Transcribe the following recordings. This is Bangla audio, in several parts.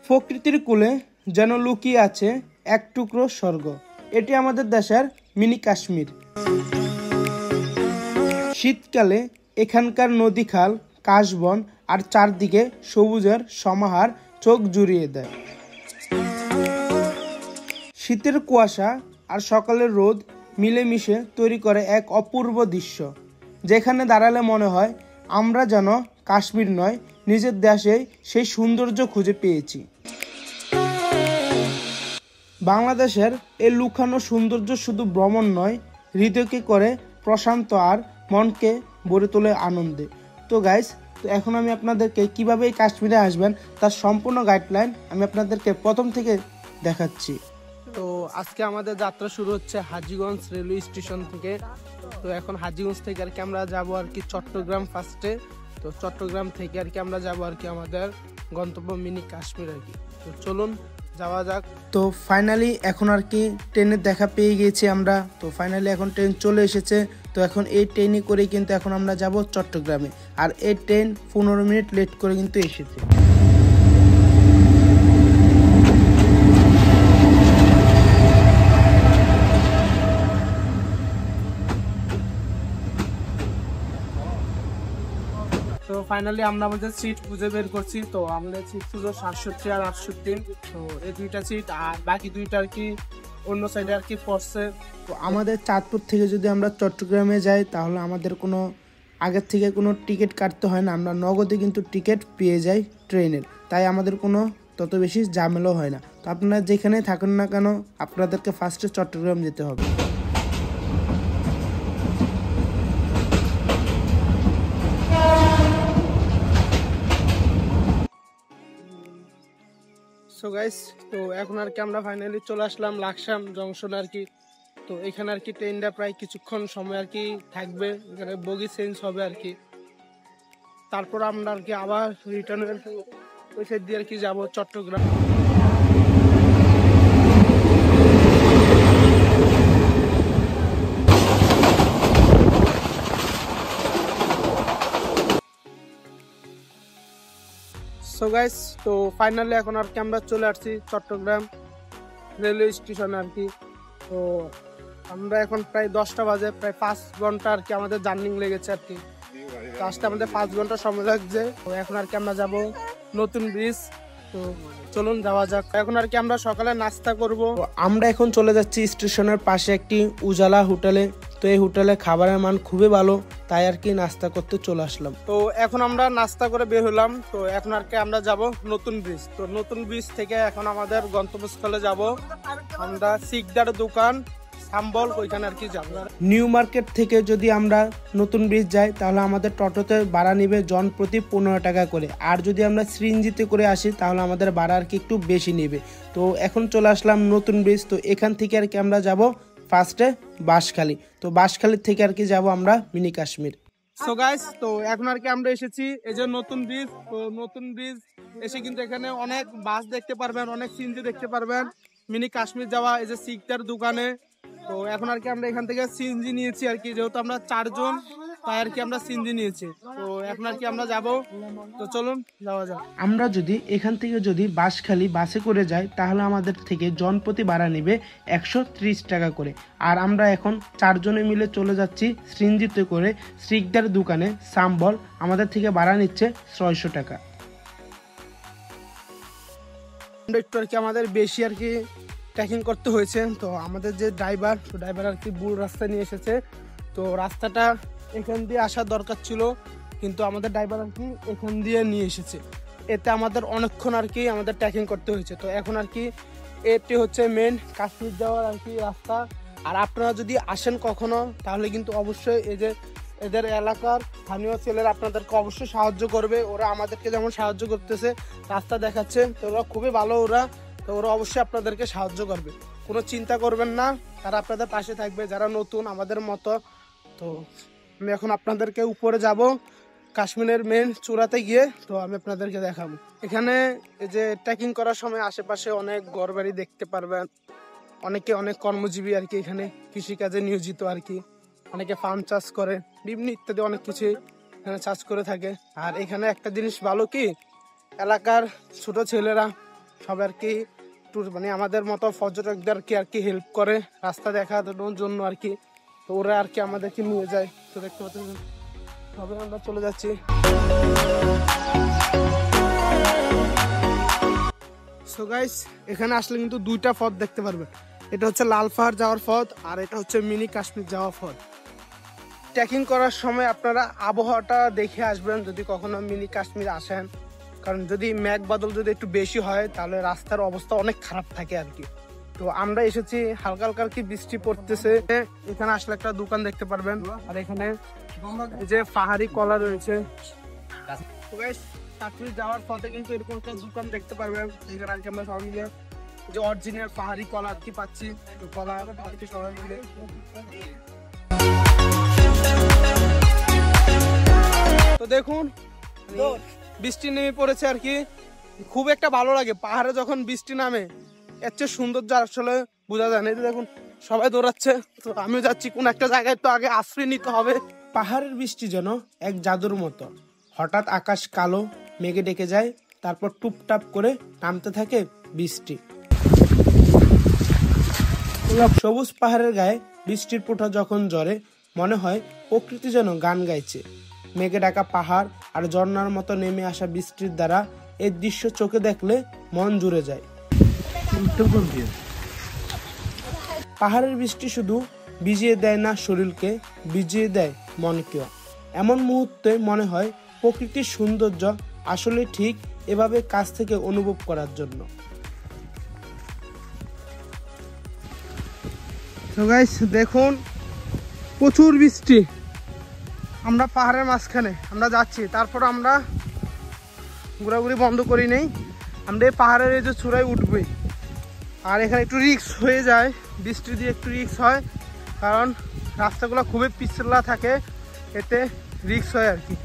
প্রকৃতির কোলে যেন লুকিয়ে আছে এক টুকরো স্বর্গ। এটি আমাদের দেশের মিনি কাশ্মীর। শীতকালে এখানকার নদী, খাল, কাশবন আর চারদিকে সবুজের সমাহার চোখ জুড়িয়ে দেয়। শীতের কুয়াশা আর সকালের রোদ মিলেমিশে তৈরি করে এক অপূর্ব দৃশ্য, যেখানে দাঁড়ালে মনে হয় আমরা যেন কাশ্মীর নয়, নিজের দেশেই সেই সৌন্দর্য খুঁজে পেয়েছি। বাংলাদেশের এই লুকানো সৌন্দর্য শুধু ভ্রমণ নয়, হৃদয়কে করে প্রশান্ত আর মনকে ভরে তোলে আনন্দে। তো গাইস, তো এখন আমি আপনাদেরকে কিভাবে এই কাশ্মীরে আসবেন তার সম্পূর্ণ গাইডলাইন আমি আপনাদেরকে প্রথম থেকে দেখাচ্ছি। তো আজকে আমাদের যাত্রা শুরু হচ্ছে হাজীগঞ্জ রেলওয়ে স্টেশন থেকে। তো এখন হাজীগঞ্জ থেকে আর কি আমরা যাবো আর কি চট্টগ্রাম ফার্স্টে। তো চট্টগ্রাম থেকে আর কি আমরা যাবো আর কি আমাদের গন্তব্য মিনি কাশ্মীর আর কি। তো চলুন যাওয়া যাক। তো ফাইনালি এখন আর কি ট্রেনের দেখা পেয়ে গিয়েছি আমরা। তো ফাইনালি এখন ট্রেন চলে এসেছে। তো এখন এই ট্রেনে করে কিন্তু এখন আমরা যাব চট্টগ্রামে। আর এই ট্রেন 15 মিনিট লেট করে কিন্তু এসেছে। তো ফাইনালি আমরা আমাদের সিট খুঁজে বের করছি। তো আমাদের সিট ছিল 67 আর 68। তো এই দুইটা সিট আর বাকি দুইটা আর কি অন্য সাইডে আর কি পড়ছে। তো আমাদের চাঁদপুর থেকে যদি আমরা চট্টগ্রামে যাই তাহলে আমাদের কোনো আগের থেকে কোনো টিকিট কাটতে হয় না, আমরা নগদে কিন্তু টিকিট পেয়ে যাই ট্রেনের। তাই আমাদের কোনো তত বেশি ঝামেলাও হয় না। তো আপনারা যেখানেই থাকেন না কেন আপনাদেরকে ফার্স্টে চট্টগ্রাম যেতে হবে। সো গাইস, তো এখন আর কি আমরা ফাইনালি চলে আসলাম লাকসাম জংশন আর কি। তো এখানে আর কি ট্রেনটা প্রায় কিছুক্ষণ সময় আর কি থাকবে, এখানে বগি চেঞ্জ হবে আর কি। তারপর আমরা আর কি আবার রিটার্নের ওই সাইড দিয়ে আর কি যাবো চট্টগ্রাম। সো গাইস, তো ফাইনালি এখন আর কি আমরা চলে আসছি চট্টগ্রাম রেলওয়ে স্টেশনে আর কি। তো আমরা এখন প্রায় 10টা বাজে, প্রায় 5 ঘন্টা আর কি আমাদের জার্নি লেগেছে আর কি। তো আসতে আমাদের 5 ঘন্টা সময় লাগছে। তো এখন আর কি আমরা যাব নতুন ব্রিজ। তো চলুন যাওয়া যাক। এখন আর কি আমরা সকালে নাস্তা করব। আমরা এখন চলে যাচ্ছি স্টেশনের পাশে একটি উজালা হোটেলে। তো এই হোটেলে খাবারের মান খুবই ভালো, তাই আর কি নাস্তা করতে চলে আসলাম। তো এখন আমরা নাস্তা করে বের হলাম। তো এখন আর কি আমরা যাব নতুন ব্রিজ। তো নতুন ব্রিজ থেকে এখন আমাদের গন্তব্যস্থলে যাব আমরা সিকদার দোকান সাম্বল, ওইখানে আর কি যাবো। নিউ মার্কেট থেকে যদি আমরা নতুন ব্রিজ যাই তাহলে আমাদের টোটোতে ভাড়া নিবে জন প্রতি 15 টাকা করে। আর যদি আমরা সিএনজিতে করে আসি তাহলে আমাদের ভাড়া আর কি একটু বেশি নেবে। তো এখন চলে আসলাম নতুন ব্রিজ। তো এখান থেকে আর কি আমরা যাব ফার্স্টে বাঁশখালী। তো বাঁশখালী থেকে আর কি যাব আমরা মিনি কাশ্মীর। সো গাইস, তো এখন আর কি আমরা এসেছি এই যে নতুন ব্রিজ। তো নতুন ব্রিজ এসে কিন্তু এখানে অনেক বাস দেখতে পারবেন, অনেক সিএনজি দেখতে পারবেন মিনি কাশ্মীর যাওয়া এই যে সিকদার দোকানে। তো এখন আর কি আমরা এখান থেকে সিএনজি নিয়েছি আর কি, যেহেতু আমরা 4 জন তাই আর কি আমরা সিএনজি নিয়েছি। তো এখন আর কি আমরা যাব। তো চলুন যাওয়া যাক। আমরা যদি এখান থেকে যদি বাঁশখালী বাসে করে যাই তাহলে আমাদের থেকে জনপ্রতি ভাড়া নেবে 130 টাকা করে। আর আমরা এখন 4 জনে মিলে চলে যাচ্ছি সিএনজিতে করে সিকদার দোকানে সাম্বল, আমাদের থেকে ভাড়া নিচ্ছে 600 টাকা। একটু আর কি আমাদের বেশি আর কি ট্রেকিং করতে হয়েছে। তো আমাদের যে ড্রাইভার আর কি ভুল রাস্তা নিয়ে এসেছে। তো রাস্তাটা এখান দিয়ে আসার দরকার ছিল, কিন্তু আমাদের ড্রাইভার আর কি এখান দিয়ে নিয়ে এসেছে। এতে আমাদের অনেকক্ষণ আর কি আমাদের ট্রেকিং করতে হয়েছে। তো এখন আর কি এটি হচ্ছে মেন কাশ্মীর যাওয়ার আর কি রাস্তা। আর আপনারা যদি আসেন কখনো তাহলে কিন্তু অবশ্যই এই যে এদের এলাকার স্থানীয় ছেলেরা আপনাদেরকে অবশ্যই সাহায্য করবে। ওরা আমাদেরকে যেমন সাহায্য করতেছে, রাস্তা দেখাচ্ছে, তো ওরা খুবই ভালো ওরা। তো ওরা অবশ্যই আপনাদেরকে সাহায্য করবে, কোনো চিন্তা করবেন না, তারা আপনাদের পাশে থাকবে যারা নতুন আমাদের মতো। তো আমি এখন আপনাদেরকে উপরে যাব কাশ্মীরের মেন চূড়াতে গিয়ে। তো আমি আপনাদেরকে দেখাবো এখানে এই যে ট্রেকিং করার সময় আশেপাশে অনেক ঘরবাড়ি দেখতে পারবেন। অনেকে অনেক কর্মজীবী আর কি এখানে কৃষিকাজে নিয়োজিত আর কি। অনেকে ফার্ম চাষ করে, বিভিন্ন ইত্যাদি অনেক কিছু এখানে চাষ করে থাকে। আর এখানে একটা জিনিস ভালো কি, এলাকার ছোট ছেলেরা সবাই আর কি মানে আমাদের মতো পর্যটকদেরকে আর কি হেল্প করে রাস্তা দেখানোর জন্য আর কি। তো ওরা আর কি আমাদেরকে নিয়ে যায়। তো দেখতে পাচ্ছেন সবাই আমরা চলে যাচ্ছি। সো গাইস এখানে আসলে কিন্তু দুইটা পথ দেখতে পারবেন। এটা হচ্ছে লাল পাহাড় যাওয়ার পথ আর এটা হচ্ছে মিনি কাশ্মীর যাওয়ার পথ। ট্রেকিং করার সময় আপনারা আবহাওয়াটা দেখে আসবেন যদি কখনো মিনি কাশ্মীর আসেন, কারণ যদি মেঘ বাদল যদি একটু বেশি হয় তাহলে রাস্তার অবস্থা অনেক খারাপ থাকে আর কি। তো আমরা এসেছি হালকা হালকা আর কি বৃষ্টি পড়তেছে। এখানে আসলে একটা দোকান দেখতে পারবেন আর এখানে যে পাহাড়ি কলা রয়েছে। কাশ্মীর যাওয়ার পথে কিন্তু এরকম একটা দোকান দেখতে পারবেন। এখানে আর কি আমরা সবাই মিলে যে অরিজিনাল পাহাড়ি কলা আর কি পাচ্ছি। তো কলা আর কি সবাই মিলে তো দেখুন বৃষ্টি নেমে পড়েছে আর কি। খুব একটা ভালো লাগে পাহাড়ে যখন বৃষ্টি নামে, এর চেয়ে সৌন্দর্য আসলে বোঝা যায় না। এই দেখুন সবাই দৌড়াচ্ছে, তো আমিও যাচ্ছি কোন একটা জায়গায়, তো আগে আশ্রয় নিতে হবে। পাহাড়ের বৃষ্টি যেন এক জাদুর মতো। হঠাৎ আকাশ কালো মেঘে ডেকে যায়, তারপর টুপটাপ করে নামতে থাকে বৃষ্টি। সবুজ পাহাড়ের গায়ে বৃষ্টির ফোঁটা যখন ঝরে মনে হয় প্রকৃতি যেন গান গাইছে। মেঘে ঢাকা পাহাড় আর ঝর্ণার মতো নেমে আসা বৃষ্টির দ্বারা এই দৃশ্য চোখে দেখলে মন জুড়ে যায়। পাহাড়ের বৃষ্টি শুধু ভিজিয়ে দেয় না শরীরকে, ভিজিয়ে দেয় মনকেও। এমন মুহূর্তে মনে হয় প্রকৃতির সৌন্দর্য আসলে ঠিক এভাবে কাছ থেকে অনুভব করার জন্য। তো গাইস দেখুন প্রচুর বৃষ্টি, আমরা পাহাড়ের মাঝখানে আমরা যাচ্ছি, তারপর আমরা ঘোরাঘুরি বন্ধ করি নেই। আমরা এই পাহাড়ের এই যে চূড়ায় উঠবই, আর এখানে একটু রিস্ক হয়ে যায়, বৃষ্টি দিয়ে একটু রিস্ক হয়, কারণ রাস্তাগুলো খুবই পিছলা থাকে, এতে রিস্ক হয় আর কি।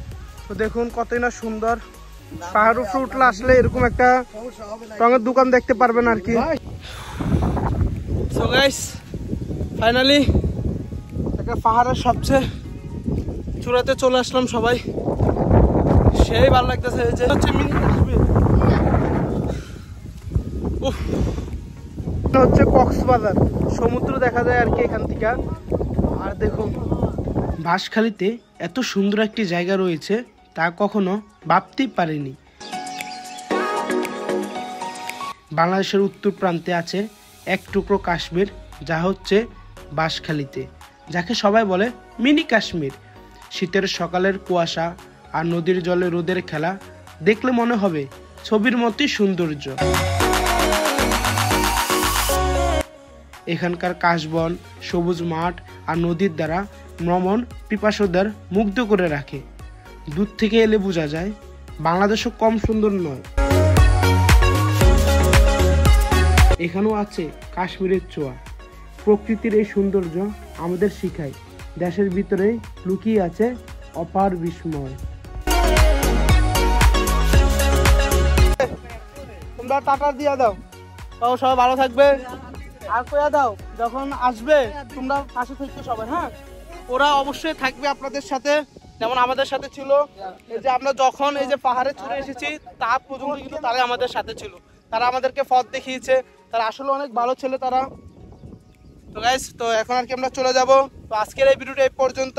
তো দেখুন কতই না সুন্দর। পাহাড় উপরে উঠলে আসলে এরকম একটা রঙের দোকান দেখতে পারবেন আর কি। সো গাইস ফাইনালি একটা পাহাড়ের সবচেয়ে চূড়াতে চলে আসলাম সবাই। সেই ভালো লাগতেছে যে হচ্ছে মিনি কাশ্মীর, হচ্ছে কক্সবাজার সমুদ্র দেখা যায় আর কি এখান থেকে। আর দেখুন বাঁশখালীতে এত সুন্দর একটি জায়গা রয়েছে তা কখনো ভাবতেই পারিনি। বাংলাদেশের উত্তর প্রান্তে আছে এক টুকরো কাশ্মীর, যা হচ্ছে বাঁশখালীতে, যাকে সবাই বলে মিনি কাশ্মীর। শীতের সকালের কুয়াশা আর নদীর জলে রোদের খেলা দেখলে মনে হবে ছবির মতোই সৌন্দর্য। এখানকার কাশবন, সবুজ মাঠ আর নদীর দ্বারা ভ্রমণ পিপাসুদের মুগ্ধ করে রাখে। দূর থেকে এলে বোঝা যায় বাংলাদেশও কম সুন্দর নয়। এখানেও আছে কাশ্মীরের ছোঁয়া। প্রকৃতির এই সৌন্দর্য আমাদের শিখায় দেশের ভিতরেই লুকিয়ে আছে অপার বিস্ময়। তোমরা টাটা দিয়ে দাও, তাও সবাই ভালো থাকবে। আর কইয়া দাও যখন আসবে তোমরা পাশে থাকবে সবাই, হ্যাঁ? ওরা অবশ্যই থাকবে আপনাদের সাথে, যেমন আমাদের সাথে ছিল। এই যে আমরা যখন এই যে পাহাড়ে চড়ে এসেছি তার পর্যন্ত কিন্তু তারা আমাদের সাথে ছিল, তারা আমাদেরকে পথ দেখিয়েছে, তারা আসলে অনেক ভালো ছেলে তারা। তো গাইস তো এখন আর কি আমরা চলে যাব। তো আজকের এই ভিডিওটা এই পর্যন্ত।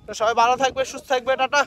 তো সবাই ভালো থাকবে, সুস্থ থাকবে, টাটা।